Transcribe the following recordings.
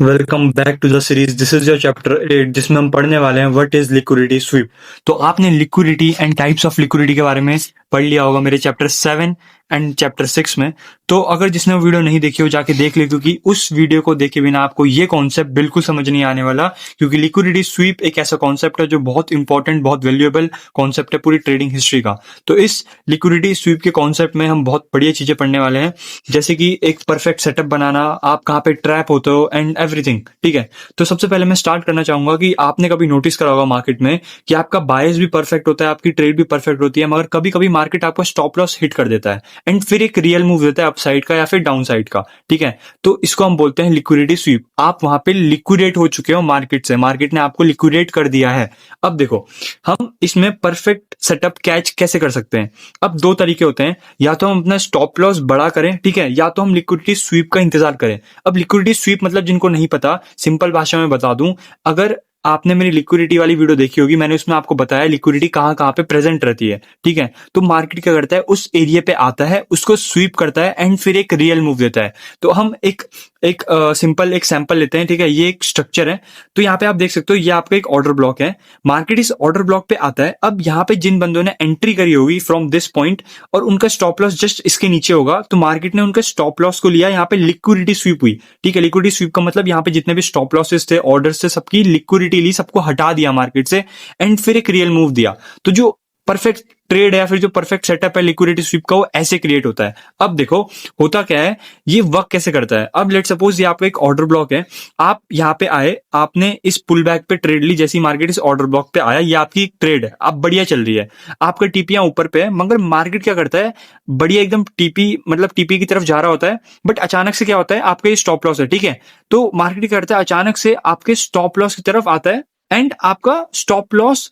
Welcome back to the series. This is your chapter 8 जिसमें हम पढ़ने वाले हैं व्हाट इज लिक्विडिटी स्वीप। तो आपने liquidity and types of liquidity के बारे में पढ़ लिया होगा मेरे चैप्टर 7 एंड चैप्टर 6 में। तो अगर जिसने वो वीडियो नहीं देखी हो जाके देख ले, क्योंकि उस वीडियो को देखे बिना आपको ये कॉन्सेप्ट बिल्कुल समझ नहीं आने वाला। क्योंकि लिक्विडिटी स्वीप एक ऐसा कॉन्सेप्ट है जो बहुत इंपॉर्टेंट, बहुत वैल्यूएबल कॉन्सेप्ट है पूरी ट्रेडिंग हिस्ट्री का। तो इस लिक्विडिटी स्वीप के कॉन्सेप्ट में हम बहुत बढ़िया चीजें पढ़ने वाले हैं, जैसे कि एक परफेक्ट सेटअप बनाना, आप कहाँ पे ट्रैप होते हो एंड एवरीथिंग। ठीक है, तो सबसे पहले मैं स्टार्ट करना चाहूंगा कि आपने कभी नोटिस करा होगा मार्केट में कि आपका बायस भी परफेक्ट होता है, आपकी ट्रेड भी परफेक्ट होती है, मगर कभी कभी मार्केट आपको स्टॉप लॉस हिट कर देता है एंड फिर एक रियल मूव देता है अपसाइड का या फिर डाउन साइड का। ठीक है, तो इसको हम बोलते हैं लिक्विडिटी स्वीप। आप वहां पे लिक्विडेट हो चुके हो मार्केट से, मार्केट ने आपको लिक्विडेट कर दिया है। अब देखो, हम इसमें परफेक्ट सेटअप कैच कैसे कर सकते हैं। अब दो तरीके होते हैं, या तो हम अपना स्टॉप लॉस बड़ा करें, ठीक है, या तो हम लिक्विडिटी स्वीप का इंतजार करें। अब लिक्विडिटी स्वीप मतलब, जिनको नहीं पता, सिंपल भाषा में बता दूं, अगर आपने मेरी लिक्विडिटी वाली वीडियो देखी होगी, मैंने उसमें आपको बताया लिक्विडिटी कहाँ कहाँ पे प्रेजेंट रहती है। ठीक है, तो मार्केट क्या करता है, उस एरिया पे आता है, उसको स्वीप करता है एंड फिर एक रियल मूव देता है। तो हम एक एक सिंपल एक सैंपल लेते हैं। ठीक है, ये एक स्ट्रक्चर है। तो यहाँ पे आप देख सकते हो, ये आपका एक ऑर्डर ब्लॉक है। मार्केट इस ऑर्डर ब्लॉक पे आता है। अब यहाँ पे जिन बंदों ने एंट्री करी होगी फ्रॉम दिस पॉइंट और उनका स्टॉप लॉस जस्ट इसके नीचे होगा, तो मार्केट ने उनका स्टॉप लॉस को लिया, यहाँ पे लिक्विडिटी स्वीप हुई। ठीक है, लिक्विडिटी स्वीप का मतलब यहाँ पे जितने भी स्टॉप लॉसेस थे, ऑर्डर्स थे, सबकी लिक्विडिटी ली, सबको हटा दिया मार्केट से एंड फिर एक रियल मूव दिया। तो जो परफेक्ट ट्रेड है या फिर जो परफेक्ट सेटअप है लिक्विडिटी स्वीप का, वो ऐसे क्रिएट होता है। अब देखो होता क्या है, ये वर्क कैसे करता है। अब लेट सपोज ये आपका एक ऑर्डर ब्लॉक है, आप यहाँ पे आए, आपने इस पुल बैक पे ट्रेड ली, जैसी मार्केट इस ऑर्डर ब्लॉक पे आया, ये आपकी ट्रेड है, आप बढ़िया चल रही है, आपका टीपी यहाँ ऊपर पे है, मगर मार्केट क्या करता है, बढ़िया एकदम टीपी मतलब टीपी की तरफ जा रहा होता है, बट अचानक से क्या होता है, आपका ये स्टॉप लॉस है। ठीक है, तो मार्केट क्या करता है, अचानक से आपके स्टॉप लॉस की तरफ आता है एंड आपका स्टॉप लॉस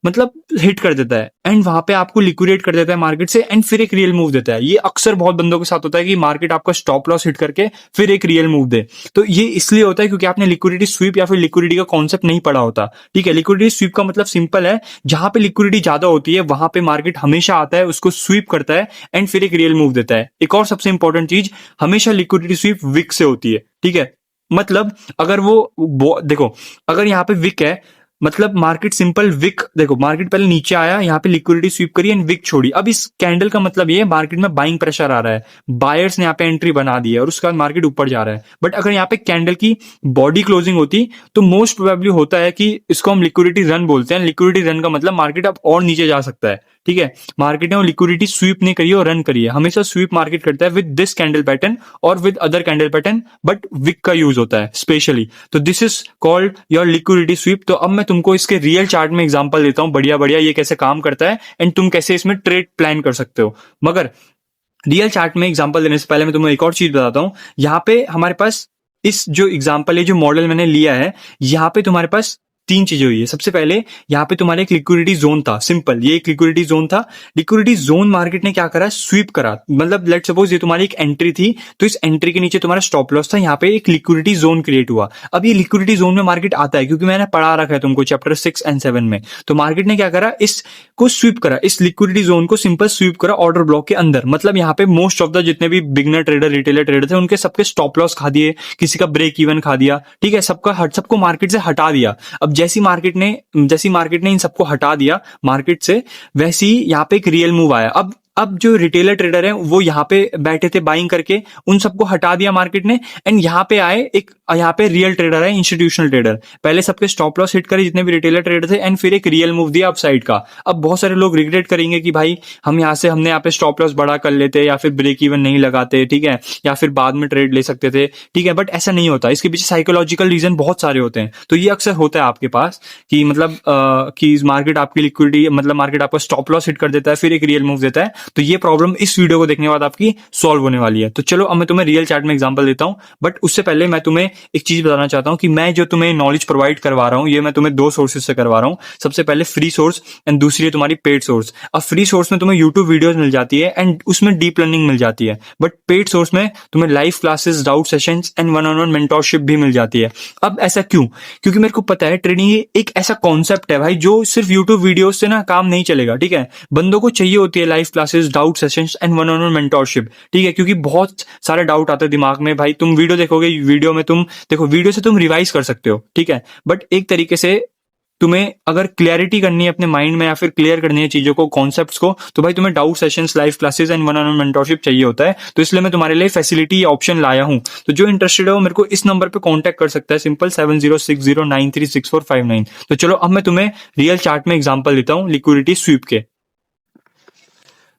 मतलब हिट कर देता है एंड वहां पे आपको लिक्विडेट कर देता है मार्केट से एंड फिर एक रियल मूव देता है। ये अक्सर बहुत बंदों के साथ होता है कि मार्केट आपका स्टॉप लॉस हिट करके फिर एक रियल मूव दे। तो ये इसलिए होता है क्योंकि आपने लिक्विडिटी स्वीप या फिर लिक्विडिटी का कॉन्सेप्ट नहीं पढ़ा होता। ठीक है, लिक्विडिटी स्वीप का मतलब सिंपल है, जहां पे लिक्विडिटी ज्यादा होती है वहां पे मार्केट हमेशा आता है, उसको स्वीप करता है एंड फिर एक रियल मूव देता है। एक और सबसे इंपॉर्टेंट चीज, हमेशा लिक्विडिटी स्वीप विक से होती है। ठीक है, मतलब अगर वो देखो, अगर यहाँ पे विक है, मतलब मार्केट सिंपल विक, देखो मार्केट पहले नीचे आया, यहाँ पे लिक्विडिटी स्वीप करी एंड विक छोड़ी। अब इस कैंडल का मतलब ये है मार्केट में बाइंग प्रेशर आ रहा है, बायर्स ने यहाँ पे एंट्री बना दी है और उसके बाद मार्केट ऊपर जा रहा है। बट अगर यहाँ पे कैंडल की बॉडी क्लोजिंग होती तो मोस्ट प्रोबेबली होता है कि इसको हम लिक्विडिटी रन बोलते हैं। लिक्विडिटी रन का मतलब मार्केट अब और नीचे जा सकता है। ठीक है, मार्केट ने वो लिक्विडिटी स्वीप नहीं करी है और रन करी है। हमेशा स्वीप मार्केट करता है विद दिस कैंडल पैटर्न और with other candle pattern, but wick का यूज होता है स्पेशली। तो this is called your liquidity sweep. तो अब मैं तुमको इसके रियल चार्ट में एग्जांपल देता हूं, बढ़िया बढ़िया ये कैसे काम करता है एंड तुम कैसे इसमें ट्रेड प्लान कर सकते हो। मगर रियल चार्ट में एग्जांपल देने से पहले मैं तुम्हें एक और चीज बताता हूं। यहाँ पे हमारे पास इस जो एग्जांपल है, जो मॉडल मैंने लिया है, यहाँ पे तुम्हारे पास तीन चीजें हुई है। सबसे पहले यहाँ पे तुम्हारा एक लिक्विडिटी जोन था, सिंपल, ये एक लिक्विडिटी जोन था। लिक्विडिटी जोन मार्केट ने क्या करा, स्वीप करा। मतलब लेट सपोज ये तुम्हारी एक एंट्री थी, तो इस एंट्री के नीचे तुम्हारा स्टॉप लॉस था, यहाँ पे एक लिक्विडिटी जोन क्रिएट हुआ। अब ये लिक्विडिटी जोन में मार्केट आता है, क्योंकि मैंने पढ़ा रखा है तुमको चैप्टर 6 एंड 7 में। तो मार्केट ने क्या करा, इसको स्वीप करा, इस लिक्विडिटी जोन को सिंपल स्वीप करा ऑर्डर ब्लॉक के अंदर। मतलब यहाँ पे मोस्ट ऑफ द जितने भी बिगनर ट्रेडर, रिटेलर ट्रेडर थे, उनके सबके स्टॉप लॉस खा दिए, किसी का ब्रेक इवन खा दिया। ठीक है, सबको मार्केट से हटा दिया। अब जैसी मार्केट ने इन सबको हटा दिया मार्केट से, वैसे ही यहाँ पे एक रियल मूव आया। अब जो रिटेलर ट्रेडर है वो यहाँ पे बैठे थे बाइंग करके, उन सबको हटा दिया मार्केट ने एंड यहाँ पे आए, एक यहाँ पे रियल ट्रेडर है, इंस्टीट्यूशनल ट्रेडर। पहले सबके स्टॉप लॉस हिट करे जितने भी रिटेलर ट्रेडर थे एंड फिर एक रियल मूव दिया अपसाइड का। अब बहुत सारे लोग रिग्रेट करेंगे कि भाई हमने यहाँ पे स्टॉप लॉस बड़ा कर लेते या फिर ब्रेक इवन नहीं लगाते, ठीक है, या फिर बाद में ट्रेड ले सकते थे। ठीक है, बट ऐसा नहीं होता, इसके पीछे साइकोलॉजिकल रीजन बहुत सारे होते हैं। तो ये अक्सर होता है आपके पास कि मतलब कि मार्केट आपकी लिक्विडिटी, मतलब मार्केट आपको स्टॉप लॉस हिट कर देता है फिर एक रियल मूव देता है। तो ये प्रॉब्लम इस वीडियो को देखने के बाद आपकी सॉल्व होने वाली है। तो चलो अब मैं तुम्हें रियल चार्ट में एग्जांपल देता हूं, बट उससे पहले मैं तुम्हें एक चीज बताना चाहता हूं कि मैं जो तुम्हें नॉलेज प्रोवाइड करवा रहा हूं, ये मैं तुम्हें दो सोर्सेज से करवा रहा हूं। सबसे पहले फ्री सोर्स एंड दूसरी है तुम्हारी पेड सोर्स। अब फ्री सोर्स में तुम्हें यूट्यूब वीडियोस मिल जाती है एंड उसमें डीप लर्निंग मिल जाती है, बट पेड सोर्स में तुम्हें live classes, doubt sessions and one on one mentorship भी मिल जाती है। अब ऐसा क्यों? क्योंकि मेरे को पता है ट्रेडिंग एक ऐसा कॉन्सेप्ट है भाई जो सिर्फ यूट्यूब वीडियोस से ना काम नहीं चलेगा। ठीक है, बंदों को चाहिए होती है live classes, classes, doubt sessions and one on one mentorship. ठीक है, क्योंकि बहुत सारे डाउट आते हैं दिमाग में भाई, तुम वीडियो देखोगे, वीडियो में तुम देखो, वीडियो से तुम रिवाइज कर सकते हो, ठीक है, बट एक तरीके से तुम्हें अगर क्लैरिटी करनी है अपने माइंड में या फिर क्लियर करनी है चीजों को, कॉन्सेप्ट्स को, तो भाई तुम्हें doubt sessions, live classes and one on one mentorship चाहिए होता है। तो इसलिए मैं तुम्हारे लिए फैसिलिटी ऑप्शन लाया हूं। तो जो इंटरेस्टेड है वो मेरे को इस नंबर पे कांटेक्ट कर सकता है, सिंपल 7060936459। तो चलो अब मैं तुम्हें रियल चार्ट में एग्जांपल देता हूं लिक्विडिटी स्वीप के।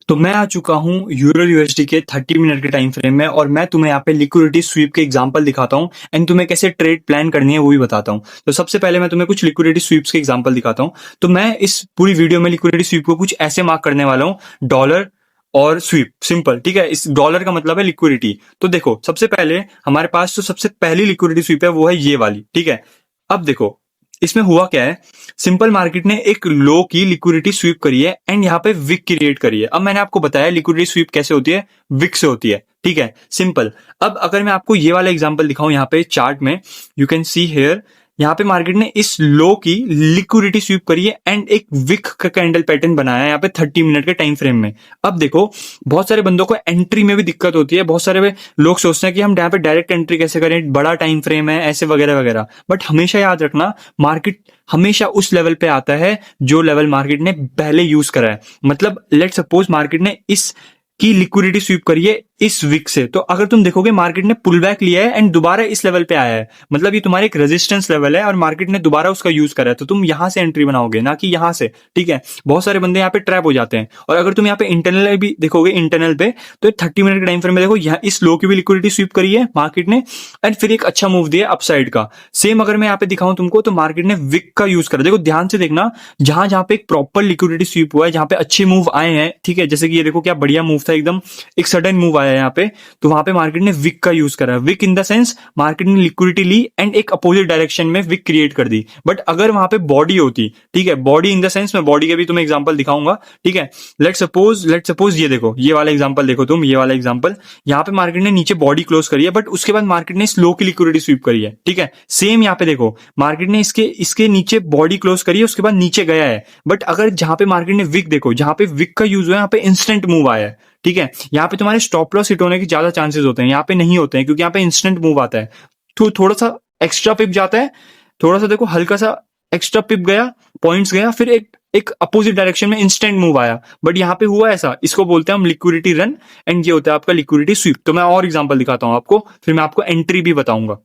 तो मैं आ चुका हूं यूरो यूएसडी के 30 मिनट के टाइम फ्रेम में, और मैं तुम्हें यहाँ पे लिक्विडिटी स्वीप के एग्जांपल दिखाता हूं एंड तुम्हें कैसे ट्रेड प्लान करनी है वो भी बताता हूं। तो सबसे पहले मैं तुम्हें कुछ लिक्विडिटी स्वीप्स के एग्जांपल दिखाता हूं। तो मैं इस पूरी वीडियो में लिक्विडिटी स्वीप को कुछ ऐसे मार्क करने वाला हूं, डॉलर और स्वीप, सिंपल, ठीक है। इस डॉलर का मतलब है लिक्विडिटी। तो देखो सबसे पहले हमारे पास जो सबसे पहली लिक्विडिटी स्वीप है वो है ये वाली, ठीक है। अब देखो इसमें हुआ क्या है, सिंपल मार्केट ने एक लो की लिक्विडिटी स्वीप करी है एंड यहाँ पे विक क्रिएट करी है। अब मैंने आपको बताया लिक्विडिटी स्वीप कैसे होती है, विक से होती है, ठीक है, सिंपल। अब अगर मैं आपको ये वाला एग्जांपल दिखाऊं यहाँ पे चार्ट में, यू कैन सी हियर, यहाँ पे मार्केट ने इस लो की लिक्विडिटी स्वीप करी है एंड एक विक का कैंडल पैटर्न बनाया है यहाँ पे 30 मिनट के टाइम फ्रेम में। अब देखो बहुत सारे बंदों को एंट्री में भी दिक्कत होती है, बहुत सारे लोग सोचते हैं कि हम यहाँ पे डायरेक्ट एंट्री कैसे करें, बड़ा टाइम फ्रेम है ऐसे वगैरह वगैरह। बट हमेशा याद रखना, मार्केट हमेशा उस लेवल पे आता है जो लेवल मार्केट ने पहले यूज करा है। मतलब लेट सपोज मार्केट ने इस की लिक्विडिटी स्वीप करिए इस वीक से, तो अगर तुम देखोगे मार्केट ने पुल बैक लिया है एंड दोबारा इस लेवल पे आया है, मतलब ये तुम्हारे एक रेजिस्टेंस लेवल है और मार्केट ने दोबारा उसका यूज करा है, तो तुम यहां से एंट्री बनाओगे ना कि यहां से, ठीक है। बहुत सारे बंदे यहाँ पे ट्रैप हो जाते हैं। और अगर तुम यहाँ पे इंटरनल भी देखोगे, इंटरनल पे तो 30 मिनट के टाइम फ्रेम में देखो, यहाँ इस लो की भी लिक्विडिटी स्वीप करी है मार्केट ने एंड फिर एक अच्छा मूव दिया अपसाइड का। सेम अगर मैं यहाँ पे दिखाऊं तुमको, तो मार्केट ने विक का यूज करा। देखो ध्यान से देखना, जहां जहां पे एक प्रॉपर लिक्विडिटी स्वीप हुआ है, जहां पे अच्छे मूव आए हैं, ठीक है, जैसे कि ये देखो क्या बढ़िया मूव था, एकदम एक सडन मूव आया यहाँ पे, तो वहां पे मार्केट ने विक का यूज करा। Wick in the sense market ने लिक्विडिटी ली एंड एक अपोजिट डायरेक्शन में विक क्रिएट कर दी। बट अगर वहां पे बॉडी होती, ठीक है, बॉडी इन द सेंस, मैं बॉडी के भी तुम्हें एग्जांपल दिखाऊंगा, ठीक है। लेट सपोज ये देखो, ये वाला एग्जांपल देखो तुम, ये वाला एग्जांपल, यहाँ पे मार्केट ने नीचे बॉडी क्लोज करी है, बट उसके बाद मार्केट ने स्लो की लिक्विडिटी स्वीप करी है, ठीक है। सेम यहाँ पे देखो मार्केट ने इसके नीचे बॉडी क्लोज करी है, उसके बाद नीचे गया है। बट अगर जहां पे मार्केट ने विक देखो, जहां पे विक का यूज हुआ है, यहाँ पे इंस्टेंट मूव आया है, ठीक है। यहाँ पे तुम्हारे स्टॉप लॉस हिट होने के ज्यादा चांसेस होते हैं, यहाँ पे नहीं होते हैं, क्योंकि यहाँ पे इंस्टेंट मूव आता है। तो थोड़ा सा एक्स्ट्रा पिप जाता है, थोड़ा सा देखो हल्का सा एक्स्ट्रा पिप गया, पॉइंट्स गया, फिर एक अपोजिट डायरेक्शन में इंस्टेंट मूव आया। बट यहाँ पे हुआ ऐसा, इसको बोलते हैं हम लिक्विडिटी रन एंड ये होता है आपका लिक्विडिटी स्वीप। तो मैं और एग्जांपल दिखाता हूं आपको, फिर मैं आपको एंट्री भी बताऊंगा।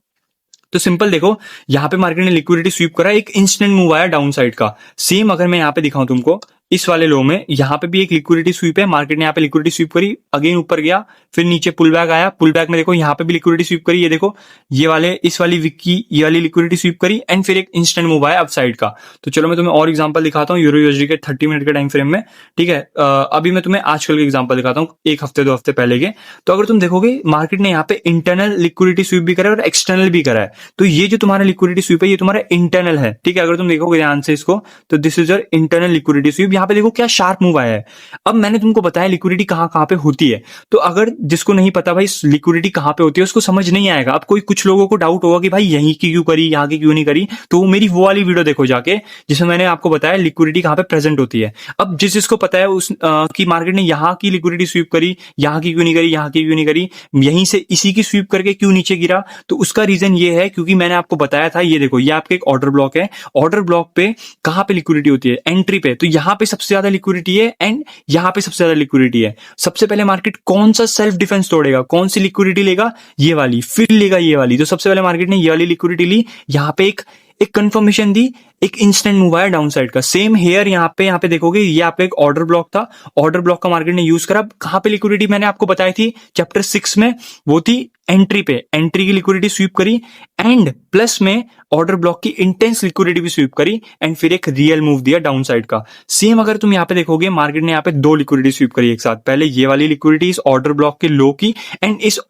तो सिंपल देखो, यहाँ पे मार्केट ने लिक्विडिटी स्वीप करा, एक इंस्टेंट मूव आया डाउन साइड का। सेम अगर मैं यहाँ पे दिखाऊं तुमको, इस वाले लो में यहाँ पे भी एक लिक्विडिटी स्वीप है, मार्केट ने यहाँ पे लिक्विडिटी स्वीप करी, अगेन ऊपर गया, फिर नीचे पुल बैक आया, पुल बैक में देखो यहाँ पे भी लिक्विडिटी स्वीप करी, ये देखो ये वाले इस वाली विक की ये वाली लिक्विडिटी स्वीप करी एंड फिर एक इंस्टेंट मूव आया अपसाइड का। तो चलो मैं तुम्हें और एग्जांपल दिखाता हूँ यूरो यूएसडी के 30 मिनट के टाइम फ्रेम में, ठीक है। अभी मैं तुम्हें आजकल के एग्जांपल दिखाता हूँ, एक हफ्ते 2 हफ्ते पहले के। तो अगर तुम देखोगे मार्केट ने यहाँ पे इंटरनल लिक्विडिटी स्वीप भी करा है और एक्सटर्नल भी करा है। तो ये जो तुम्हारा लिक्विडिटी स्वीप है, ये तुम्हारा इंटरनल है, ठीक है। अगर तुम देखोगे ध्यान से इसको, तो this is your internal liquidity SVEEP. यहाँ पे देखो क्या शार्प मूव आया है। अब मैंने तुमको बताया लिक्विडिटी कहां कहां पे होती है, तो अगर जिसको नहीं पता भाई लिक्विडिटी कहां पे होती है, उसको समझ नहीं आएगा। अब कुछ लोगों को डाउट होगा कि भाई यहीं की क्यों करी, यहां की क्यों नहीं करी, तो मेरी वो वाली वीडियो देखो जाके, जिसमें मैंने आपको बताया लिक्विडिटी कहां पे प्रेजेंट होती है। अब जिसको पता है उस की मार्केट ने यहाँ की लिक्विडिटी स्वीप करी, यहाँ की क्यों नहीं करी, यहाँ की क्यों नहीं करी, यहीं से इसी की स्वीप करके क्यों नीचे गिरा, तो उसका रीजन ये है क्योंकि मैंने आपको बताया था, ये देखो ये आपका एक ऑर्डर ब्लॉक है, ऑर्डर ब्लॉक पे कहां पे लिक्विडिटी होती है, एंट्री पे। तो यहाँ पे सबसे ज्यादा लिक्विडिटी है एंड यहाँ पे सबसे ज्यादा लिक्विडिटी है। सबसे पहले मार्केट कौन सा सेल्फ डिफेंस तोड़ेगा, कौन सी लिक्विडिटी लेगा, ये वाली, फिर लेगा ये वाली। तो सबसे पहले मार्केट ने ये वाली लिक्विडिटी ली, यहाँ पे एक कंफर्मेशन दी, एक इंस्टेंट मूव आया डाउन साइड का। सेम हेयर यहाँ पे देखोगे, ये आपका एक ऑर्डर ब्लॉक था, ऑर्डर ब्लॉक का मार्केट ने यूज करा। कहां पे लिक्विडिटी मैंने आपको बताई थी चैप्टर 6 में, वो थी एंट्री पे, एंट्री की लिक्विडिटी स्वीप करी एंड प्लस में ऑर्डर ब्लॉक की इंटेंस लिक्विडिटी भी स्वीप करी एंड फिर एक रियल मूव दिया डाउन साइड का। सेम अगर तुम यहाँ पे देखोगे, मार्केट ने यहाँ पे 2 लिक्विडिटी स्वीप करी एक साथ, पहले ये वाली लिक्विडिटी इस ऑर्डर ब्लॉक के लो की एंड इस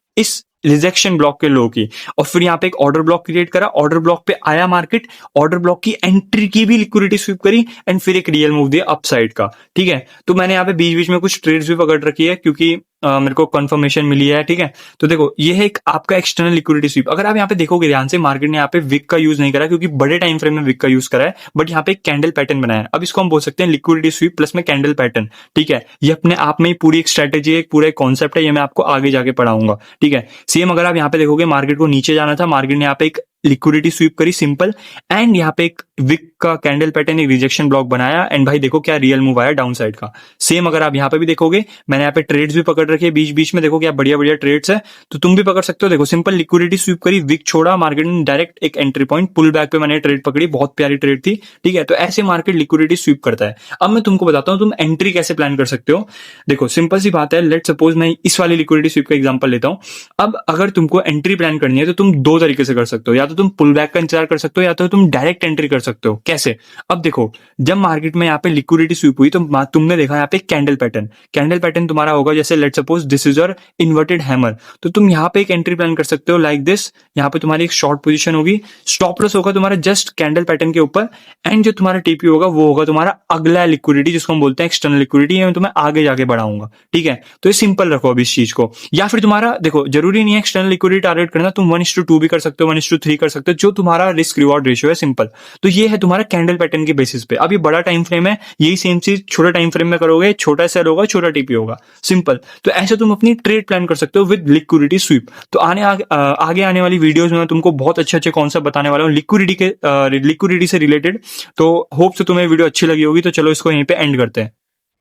रिजेक्शन ब्लॉक के लो की, और फिर यहाँ पे एक ऑर्डर ब्लॉक क्रिएट करा, ऑर्डर ब्लॉक पे आया मार्केट, ऑर्डर ब्लॉक की एंट्री की भी लिक्विडिटी स्वीप करी, एंड फिर एक रियल मूव दिया अपसाइड का। ठीक है, तो मैंने यहाँ पे बीच बीच में कुछ ट्रेड्स भी पकड़ रखी है, क्योंकि मेरे को कंफर्मेशन मिली है। ठीक है, तो देखो ये है एक आपका एक्सटर्नल लिक्विडिटी स्वीप। अगर आप यहाँ पे देखोगे ध्यान से, मार्केट ने यहाँ पे विक का यूज नहीं करा, क्योंकि बड़े टाइम फ्रेम में विक का यूज करा है, बट यहाँ पे एक कैंडल पैटर्न बनाया है। अब इसको हम बोल सकते हैं लिक्विडिटी स्वीप प्लस में कैंडल पैटर्न। ठीक है, ये अपने आप में ही पूरी एक स्ट्रेटेजी है, एक पूरा एक कॉन्सेप्ट है, ये मैं आपको आगे जाके पढ़ाऊंगा। ठीक है, सेम अगर आप यहाँ पे देखोगे, मार्केट को नीचे जाना था, मार्केट ने यहाँ पे एक लिक्विडिटी स्वीप करी सिंपल, एंड यहाँ पे एक विक का कैंडल पैटर्न, एक रिजेक्शन ब्लॉक बनाया, एंड भाई देखो क्या रियल मूव आया डाउन साइड का। सेम अगर आप यहाँ पे भी देखोगे, मैंने यहाँ पे ट्रेड्स भी पकड़ रखे हैं बीच बीच में, देखो क्या बढ़िया बढ़िया ट्रेड्स है, तो तुम भी पकड़ सकते हो। देखो सिंपल लिक्विडिटी स्वीप करी, विक छोड़ा, मार्केट ने डायरेक्ट एक एंट्री पॉइंट पुल बैक पे मैंने ट्रेड पकड़ी, बहुत प्यारी ट्रेड थी। ठीक है, तो ऐसे मार्केट लिक्विडिटी स्वीप करता है। अब मैं तुमको बताता हूँ तुम एंट्री कैसे प्लान कर सकते हो। देखो सिंपल सी बात है, लेट सपोज मैं इस वाली लिक्विडिटी स्वीप का एग्जांपल लेता हूँ। अब अगर तुमको एंट्री प्लान करनी है तो तुम दो तरीके से कर सकते हो, या तो तुम पुल बैक का इंतजार कर सकते हो, या तो तुम डायरेक्ट एंट्री कर सकते हो। कैसे? अब देखो, जब मार्केट में यहाँ पे लिक्विडिटी स्वीप हुई तो तुमने देखा यहाँ पे कैंडल पैटर्न, कैंडल पैटर्न तुम्हारा होगा जैसे let suppose this is your inverted hammer, तो तुम यहाँ पे एक एंट्री प्लान कर सकते हो लाइक दिस। यहाँ पे तुम्हारी एक शॉर्ट पोजीशन होगी, स्टॉप लॉस होगा तुम्हारा जस्ट कैंडल पैटर्न के ऊपर, एंड जो तुम्हारा टीपी होगा वो होगा तुम्हारा अगला लिक्विडिटी, जिसको हम बोलते हैं एक्सटर्नल लिक्विडिटी। ये मैं तुम्हें आगे जाके बढ़ाऊंगा। ठीक है, तो ये सिंपल रखो अब इस चीज को। या फिर तुम्हारा देखो, जरूरी नहीं है एक्सटर्नल लिक्विडिटी टारगेट करना, तुम 1:2 भी कर सकते हो, 1:3 कर सकते हो, जो तुम्हारा रिस्क रिवॉर्ड रेशियो है, सिंपल। तो ये है तुम्हारा कैंडल पैटर्न के बेसिस पे। अब ये बड़ा टाइम फ्रेम है, यही सेम चीज छोटा टाइम फ्रेम में करोगे, छोटा सेल होगा, छोटा टीपी होगा, सिंपल। तो ऐसे तुम अपनी ट्रेड प्लान कर सकते हो विद लिक्विडिटी स्वीप। तो आगे आने वाली वीडियोस में मैं तुमको बहुत अच्छे अच्छे कॉन्सेप्ट बताने वाला हूँ लिक्विडिटी से रिलेटेड। तो होप से तुम्हें वीडियो अच्छी लगी होगी। तो चलो इसको यहीं पे एंड करते हैं।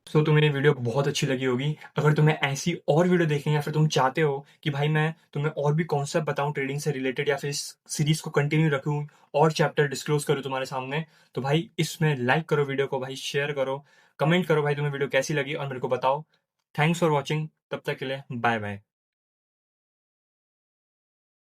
तो तुम्हें ये वीडियो बहुत अच्छी लगी होगी। अगर तुम्हें ऐसी और वीडियो देखनी है, या फिर तुम चाहते हो कि भाई मैं तुम्हें और भी कॉन्सेप्ट बताऊं ट्रेडिंग से रिलेटेड, या फिर इस सीरीज को कंटिन्यू रखूं और चैप्टर डिस्क्लोज करूं तुम्हारे सामने, तो भाई इसमें लाइक करो वीडियो को, भाई शेयर करो, कमेंट करो भाई तुम्हें वीडियो कैसी लगी, और मेरे को बताओ। थैंक्स फॉर वॉचिंग, तब तक के लिए बाय बाय।